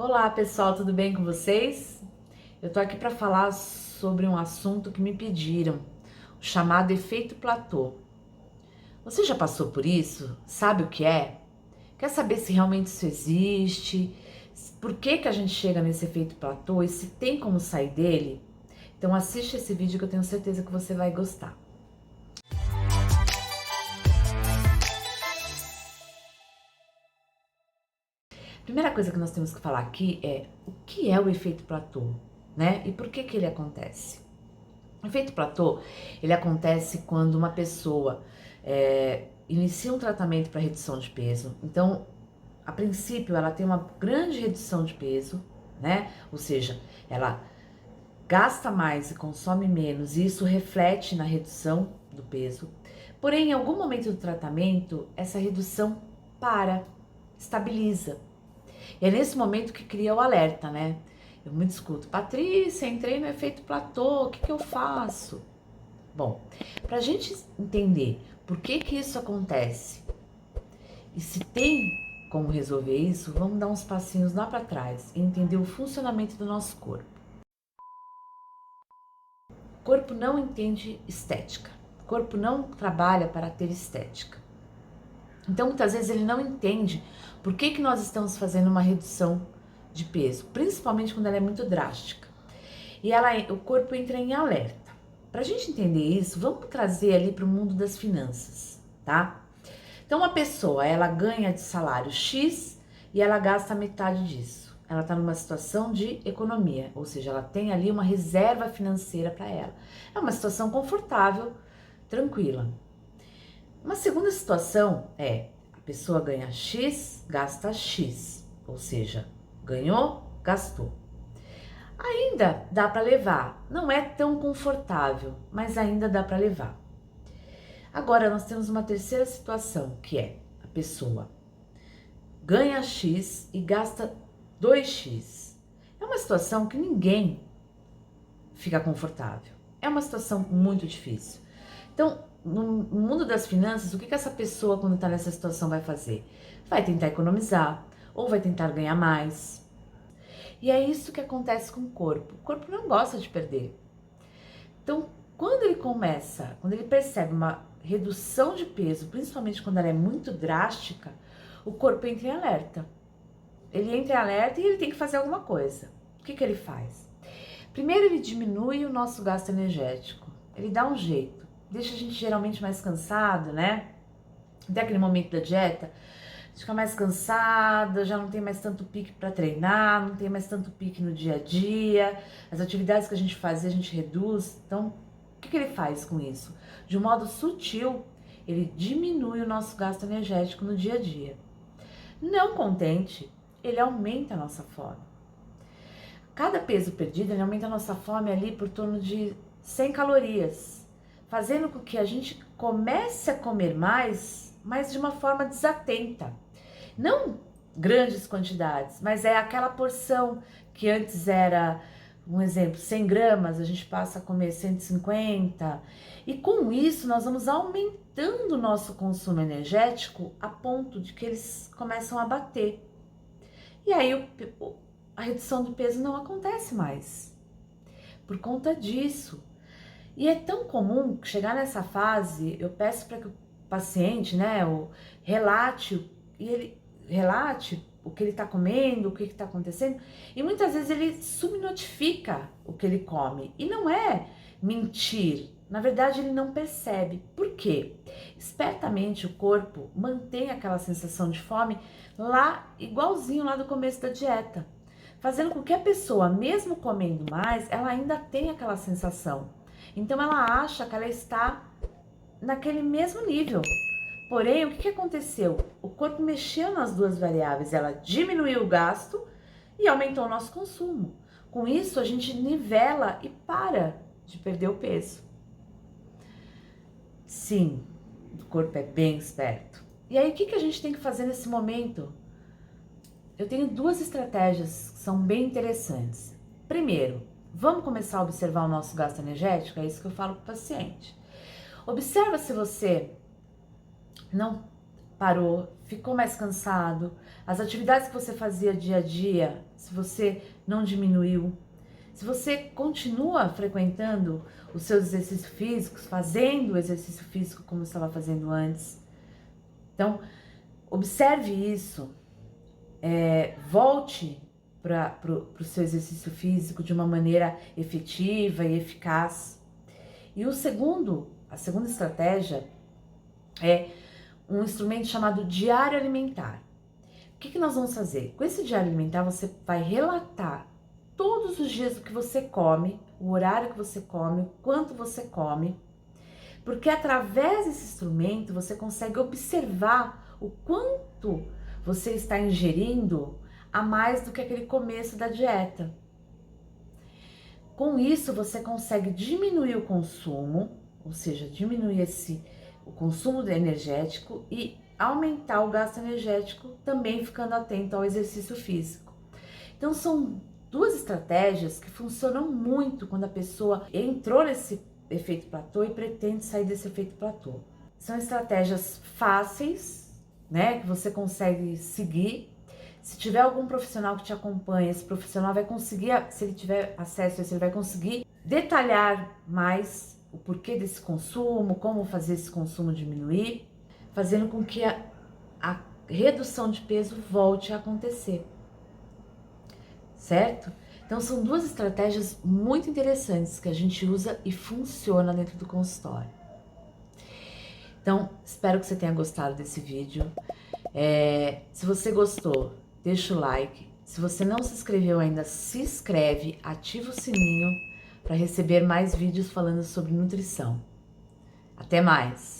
Olá pessoal, tudo bem com vocês? Eu tô aqui para falar sobre um assunto que me pediram, o chamado efeito platô. Você já passou por isso? Sabe o que é? Quer saber se realmente isso existe? Por que a gente chega nesse efeito platô e se tem como sair dele? Então assiste esse vídeo que eu tenho certeza que você vai gostar. Primeira coisa que nós temos que falar aqui é o que é o efeito platô, né? E por que ele acontece? O efeito platô, ele acontece quando uma pessoa inicia um tratamento para redução de peso. Então, a princípio, ela tem uma grande redução de peso, né? Ou seja, ela gasta mais e consome menos, e isso reflete na redução do peso. Porém, em algum momento do tratamento, essa redução estabiliza. E é nesse momento que cria o alerta, né? Eu muito escuto, Patrícia, entrei no efeito platô, o que eu faço? Bom, para a gente entender por que isso acontece e se tem como resolver isso, vamos dar uns passinhos lá para trás e entender o funcionamento do nosso corpo. O corpo não entende estética, o corpo não trabalha para ter estética. Então, muitas vezes ele não entende por que nós estamos fazendo uma redução de peso, principalmente quando ela é muito drástica. E o corpo entra em alerta. Para a gente entender isso, vamos trazer ali para o mundo das finanças, tá? Então, uma pessoa, ela ganha de salário X e ela gasta metade disso. Ela está numa situação de economia, ou seja, ela tem ali uma reserva financeira para ela. É uma situação confortável, tranquila. Uma segunda situação é a pessoa ganha X, gasta X, ou seja, ganhou, gastou. Ainda dá para levar, não é tão confortável, mas ainda dá para levar. Agora nós temos uma terceira situação, que é a pessoa ganha X e gasta 2X. É uma situação que ninguém fica confortável. É uma situação muito difícil. Então, no mundo das finanças, o que essa pessoa, quando está nessa situação, vai fazer? Vai tentar economizar ou vai tentar ganhar mais. E é isso que acontece com o corpo. O corpo não gosta de perder. Então, quando ele percebe uma redução de peso, principalmente quando ela é muito drástica, o corpo entra em alerta. Ele entra em alerta e ele tem que fazer alguma coisa. O que ele faz? Primeiro, ele diminui o nosso gasto energético. Ele dá um jeito. Deixa a gente geralmente mais cansado, né? Até aquele momento da dieta, fica mais cansada, já não tem mais tanto pique para treinar, não tem mais tanto pique no dia a dia, as atividades que a gente fazia a gente reduz. Então, o que ele faz com isso? De um modo sutil, ele diminui o nosso gasto energético no dia a dia. Não contente, ele aumenta a nossa fome. Cada peso perdido, ele aumenta a nossa fome ali por torno de 100 calorias, fazendo com que a gente comece a comer mais, mas de uma forma desatenta. Não grandes quantidades, mas é aquela porção que antes era, um exemplo, 100 gramas, a gente passa a comer 150. E com isso nós vamos aumentando o nosso consumo energético a ponto de que eles começam a bater. E aí a redução do peso não acontece mais por conta disso. E é tão comum chegar nessa fase, eu peço para que o paciente, né, relate o que ele está comendo, o que está acontecendo, e muitas vezes ele subnotifica o que ele come. E não é mentir, na verdade ele não percebe. Por quê? Espertamente o corpo mantém aquela sensação de fome lá, igualzinho lá do começo da dieta, fazendo com que a pessoa, mesmo comendo mais, ela ainda tenha aquela sensação. Então ela acha que ela está naquele mesmo nível. Porém, o que aconteceu? O corpo mexeu nas duas variáveis, ela diminuiu o gasto e aumentou o nosso consumo. Com isso, a gente nivela e para de perder o peso. Sim, o corpo é bem esperto. E aí, o que a gente tem que fazer nesse momento? Eu tenho duas estratégias que são bem interessantes. Primeiro, vamos começar a observar o nosso gasto energético? É isso que eu falo para o paciente. Observa se você não parou, ficou mais cansado, as atividades que você fazia dia a dia, se você não diminuiu, se você continua frequentando os seus exercícios físicos, fazendo o exercício físico como estava fazendo antes. Então, observe isso, volte para o seu exercício físico de uma maneira efetiva e eficaz. E a segunda estratégia é um instrumento chamado diário alimentar. O que nós vamos fazer? Com esse diário alimentar, você vai relatar todos os dias o que você come, o horário que você come, o quanto você come, porque através desse instrumento você consegue observar o quanto você está ingerindo a mais do que aquele começo da dieta. Com isso, você consegue diminuir o consumo, ou seja, diminuir o consumo energético e aumentar o gasto energético, também ficando atento ao exercício físico. Então, são duas estratégias que funcionam muito quando a pessoa entrou nesse efeito platô e pretende sair desse efeito platô. São estratégias fáceis, né, que você consegue seguir. Se tiver algum profissional que te acompanha, esse profissional vai conseguir, se ele tiver acesso a isso, ele vai conseguir detalhar mais o porquê desse consumo, como fazer esse consumo diminuir, fazendo com que a redução de peso volte a acontecer, certo? Então são duas estratégias muito interessantes que a gente usa e funciona dentro do consultório. Então, espero que você tenha gostado desse vídeo. Se você gostou, deixa o like. Se você não se inscreveu ainda, se inscreve, ativa o sininho para receber mais vídeos falando sobre nutrição. Até mais!